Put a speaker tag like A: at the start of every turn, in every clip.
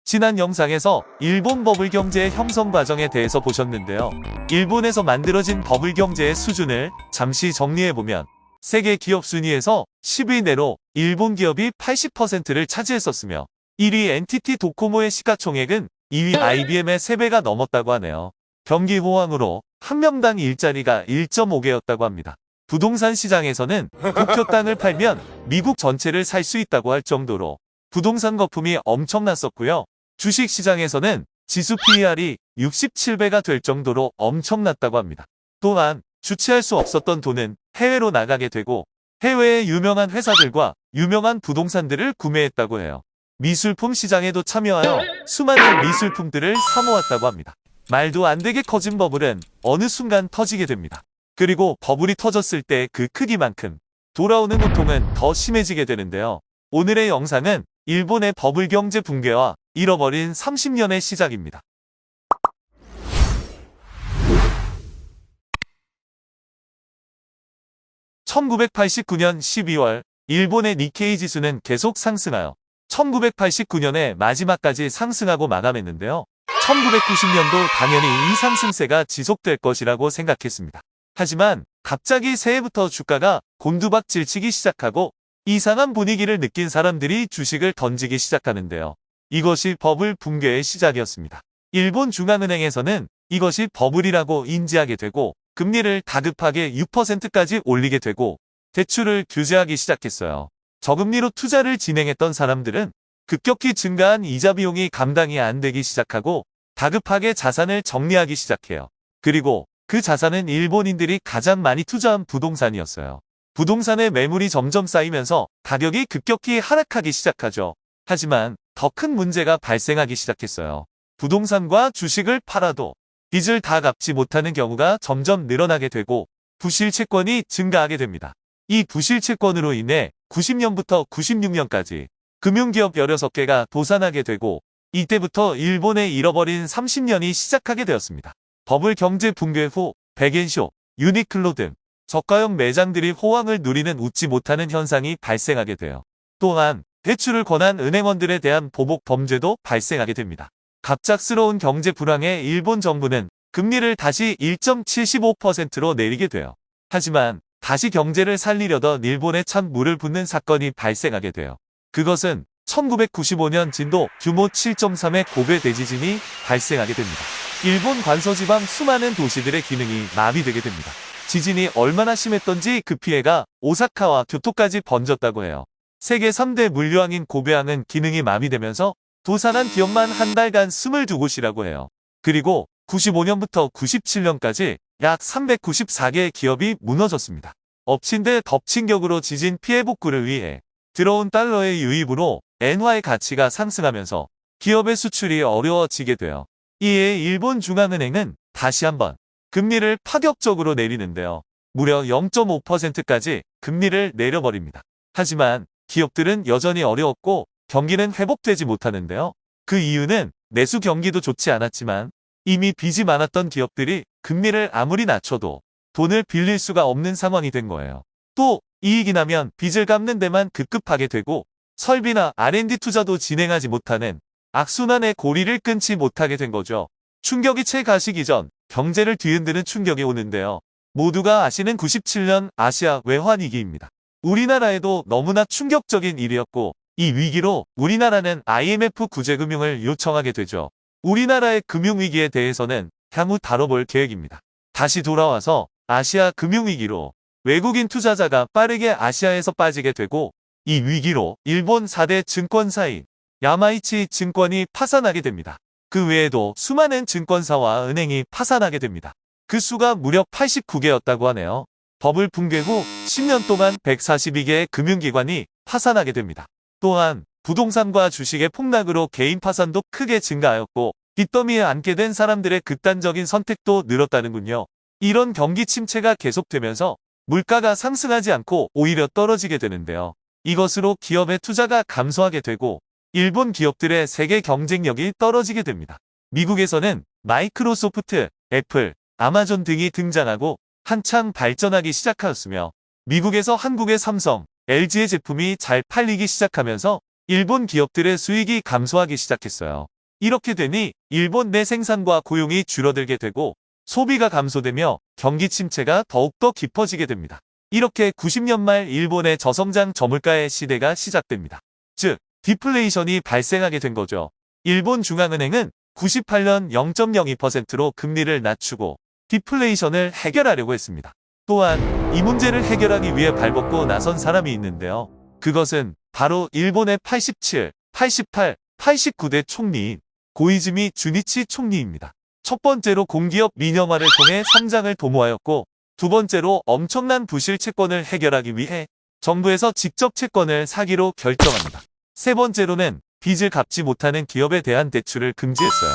A: 지난 영상에서 일본 버블 경제의 형성 과정에 대해서 보셨는데요. 일본에서 만들어진 버블 경제의 수준을 잠시 정리해보면 세계 기업 순위에서 10위 내로 일본 기업이 80%를 차지했었으며 1위 NTT 도코모의 시가총액은 2위 IBM의 3배가 넘었다고 하네요. 경기 호황으로 한 명당 일자리가 1.5개였다고 합니다. 부동산 시장에서는 도쿄 땅을 팔면 미국 전체를 살 수 있다고 할 정도로 부동산 거품이 엄청났었고요. 주식 시장에서는 지수 PER이 67배가 될 정도로 엄청났다고 합니다. 또한 주체할 수 없었던 돈은 해외로 나가게 되고 해외의 유명한 회사들과 유명한 부동산들을 구매했다고 해요. 미술품 시장에도 참여하여 수많은 미술품들을 사모았다고 합니다. 말도 안 되게 커진 버블은 어느 순간 터지게 됩니다. 그리고 버블이 터졌을 때 그 크기만큼 돌아오는 고통은 더 심해지게 되는데요. 오늘의 영상은 일본의 버블 경제 붕괴와 잃어버린 30년의 시작입니다. (1989년 12월) 일본의 니케이 지수는 계속 상승하여 1989년의 마지막까지 상승하고 마감했는데요. 1990년도 당연히 이 상승세가 지속될 것이라고 생각했습니다. 하지만 갑자기 새해부터 주가가 곤두박질치기 시작하고 이상한 분위기를 느낀 사람들이 주식을 던지기 시작하는데요. 이것이 버블 붕괴의 시작이었습니다. 일본 중앙은행에서는 이것이 버블이라고 인지하게 되고 금리를 다급하게 6%까지 올리게 되고 대출을 규제하기 시작했어요. 저금리로 투자를 진행했던 사람들은 급격히 증가한 이자 비용이 감당이 안 되기 시작하고 다급하게 자산을 정리하기 시작해요. 그리고 그 자산은 일본인들이 가장 많이 투자한 부동산이었어요. 부동산의 매물이 점점 쌓이면서 가격이 급격히 하락하기 시작하죠. 하지만 더 큰 문제가 발생하기 시작했어요. 부동산과 주식을 팔아도 빚을 다 갚지 못하는 경우가 점점 늘어나게 되고 부실 채권이 증가하게 됩니다. 이 부실 채권으로 인해 90년부터 96년까지 금융기업 16개가 도산하게 되고 이때부터 일본의 잃어버린 30년이 시작하게 되었습니다. 버블 경제 붕괴 후 백앤쇼, 유니클로 등 저가형 매장들이 호황을 누리는 웃지 못하는 현상이 발생하게 돼요. 또한 대출을 권한 은행원들에 대한 보복 범죄도 발생하게 됩니다. 갑작스러운 경제 불황에 일본 정부는 금리를 다시 1.75%로 내리게 돼요. 하지만 다시 경제를 살리려던 일본에 찬 물을 붓는 사건이 발생하게 돼요. 그것은 1995년 진도 규모 7.3의 고베 대지진이 발생하게 됩니다. 일본 관서지방 수많은 도시들의 기능이 마비되게 됩니다. 지진이 얼마나 심했던지 그 피해가 오사카와 교토까지 번졌다고 해요. 세계 3대 물류항인 고베항은 기능이 마비되면서 도산한 기업만 한 달간 22곳이라고 해요. 그리고 95년부터 97년까지 약 394개의 기업이 무너졌습니다. 엎친 데 덮친 격으로 지진 피해 복구를 위해 들어온 달러의 유입으로 엔화의 가치가 상승하면서 기업의 수출이 어려워지게 돼요. 이에 일본 중앙은행은 다시 한번 금리를 파격적으로 내리는데요. 무려 0.5%까지 금리를 내려버립니다. 하지만 기업들은 여전히 어려웠고 경기는 회복되지 못하는데요. 그 이유는 내수 경기도 좋지 않았지만 이미 빚이 많았던 기업들이 금리를 아무리 낮춰도 돈을 빌릴 수가 없는 상황이 된 거예요. 또 이익이 나면 빚을 갚는 데만 급급하게 되고 설비나 R&D 투자도 진행하지 못하는 악순환의 고리를 끊지 못하게 된 거죠. 충격이 채 가시기 전 경제를 뒤흔드는 충격이 오는데요. 모두가 아시는 97년 아시아 외환위기입니다. 우리나라에도 너무나 충격적인 일이었고 이 위기로 우리나라는 IMF 구제금융을 요청하게 되죠. 우리나라의 금융위기에 대해서는 향후 다뤄볼 계획입니다. 다시 돌아와서 아시아 금융위기로 외국인 투자자가 빠르게 아시아에서 빠지게 되고 이 위기로 일본 4대 증권사인 야마이치 증권이 파산하게 됩니다. 그 외에도 수많은 증권사와 은행이 파산하게 됩니다. 그 수가 무려 89개였다고 하네요. 버블 붕괴 후 10년 동안 142개의 금융기관이 파산하게 됩니다. 또한 부동산과 주식의 폭락으로 개인 파산도 크게 증가하였고 빚더미에 앉게 된 사람들의 극단적인 선택도 늘었다는군요. 이런 경기 침체가 계속되면서 물가가 상승하지 않고 오히려 떨어지게 되는데요. 이것으로 기업의 투자가 감소하게 되고 일본 기업들의 세계 경쟁력이 떨어지게 됩니다. 미국에서는 마이크로소프트, 애플, 아마존 등이 등장하고 한창 발전하기 시작하였으며 미국에서 한국의 삼성, LG의 제품이 잘 팔리기 시작하면서 일본 기업들의 수익이 감소하기 시작했어요. 이렇게 되니 일본 내 생산과 고용이 줄어들게 되고 소비가 감소되며 경기 침체가 더욱더 깊어지게 됩니다. 이렇게 90년 말 일본의 저성장 저물가의 시대가 시작됩니다. 즉, 디플레이션이 발생하게 된 거죠. 일본 중앙은행은 98년 0.02%로 금리를 낮추고 디플레이션을 해결하려고 했습니다. 또한 이 문제를 해결하기 위해 발벗고 나선 사람이 있는데요. 그것은 바로 일본의 87, 88, 89대 총리인 고이즈미 주니치 총리입니다. 첫 번째로 공기업 민영화를 통해 성장을 도모하였고, 두 번째로 엄청난 부실 채권을 해결하기 위해 정부에서 직접 채권을 사기로 결정합니다. 세 번째로는 빚을 갚지 못하는 기업에 대한 대출을 금지했어요.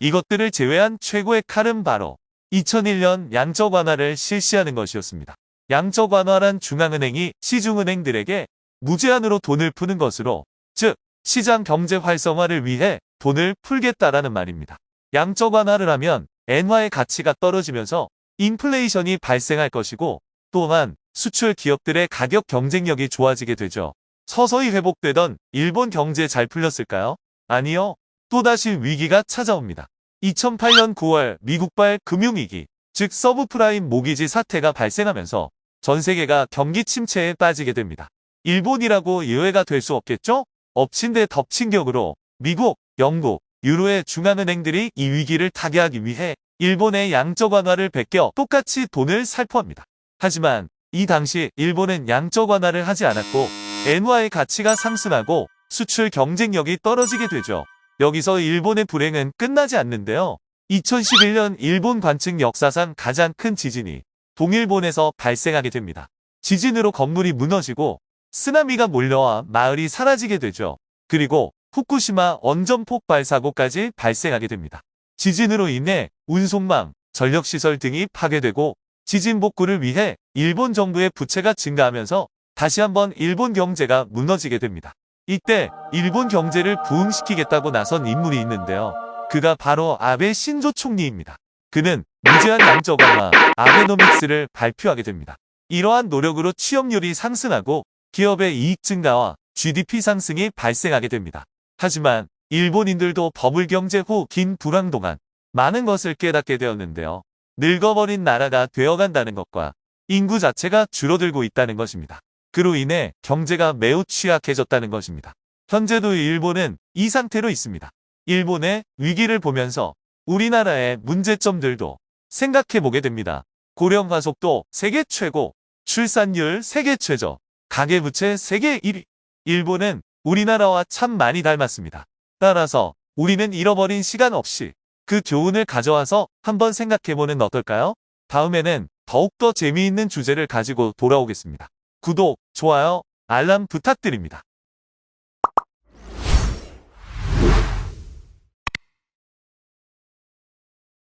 A: 이것들을 제외한 최고의 칼은 바로 2001년 양적 완화를 실시하는 것이었습니다. 양적 완화란 중앙은행이 시중은행들에게 무제한으로 돈을 푸는 것으로, 즉 시장 경제 활성화를 위해 돈을 풀겠다라는 말입니다. 양적 완화를 하면 엔화의 가치가 떨어지면서 인플레이션이 발생할 것이고, 또한 수출 기업들의 가격 경쟁력이 좋아지게 되죠. 서서히 회복되던 일본 경제 잘 풀렸을까요? 아니요. 또다시 위기가 찾아옵니다. 2008년 9월 미국발 금융위기, 즉 서브프라임 모기지 사태가 발생하면서 전 세계가 경기 침체에 빠지게 됩니다. 일본이라고 예외가 될 수 없겠죠? 엎친 데 덮친 격으로 미국, 영국, 유로의 중앙은행들이 이 위기를 타개하기 위해 일본의 양적 완화를 베껴 똑같이 돈을 살포합니다. 하지만 이 당시 일본은 양적 완화를 하지 않았고 엔화의 가치가 상승하고 수출 경쟁력이 떨어지게 되죠. 여기서 일본의 불행은 끝나지 않는데요. 2011년 일본 관측 역사상 가장 큰 지진이 동일본에서 발생하게 됩니다. 지진으로 건물이 무너지고 쓰나미가 몰려와 마을이 사라지게 되죠. 그리고 후쿠시마 원전폭 발사고까지 발생하게 됩니다. 지진으로 인해 운송망, 전력시설 등이 파괴되고 지진 복구를 위해 일본 정부의 부채가 증가하면서 다시 한번 일본 경제가 무너지게 됩니다. 이때 일본 경제를 부흥시키겠다고 나선 인물이 있는데요. 그가 바로 아베 신조 총리입니다. 그는 무제한 양적 완화, 아베노믹스를 발표하게 됩니다. 이러한 노력으로 취업률이 상승하고 기업의 이익 증가와 GDP 상승이 발생하게 됩니다. 하지만 일본인들도 버블 경제 후 긴 불황 동안 많은 것을 깨닫게 되었는데요. 늙어버린 나라가 되어간다는 것과 인구 자체가 줄어들고 있다는 것입니다. 그로 인해 경제가 매우 취약해졌다는 것입니다. 현재도 일본은 이 상태로 있습니다. 일본의 위기를 보면서 우리나라의 문제점들도 생각해보게 됩니다. 고령화 속도 세계 최고, 출산율 세계 최저, 가계부채 세계 1위. 일본은 우리나라와 참 많이 닮았습니다. 따라서 우리는 잃어버린 시간 없이 그 교훈을 가져와서 한번 생각해보는 어떨까요? 다음에는 더욱더 재미있는 주제를 가지고 돌아오겠습니다. 구독, 좋아요, 알람 부탁드립니다.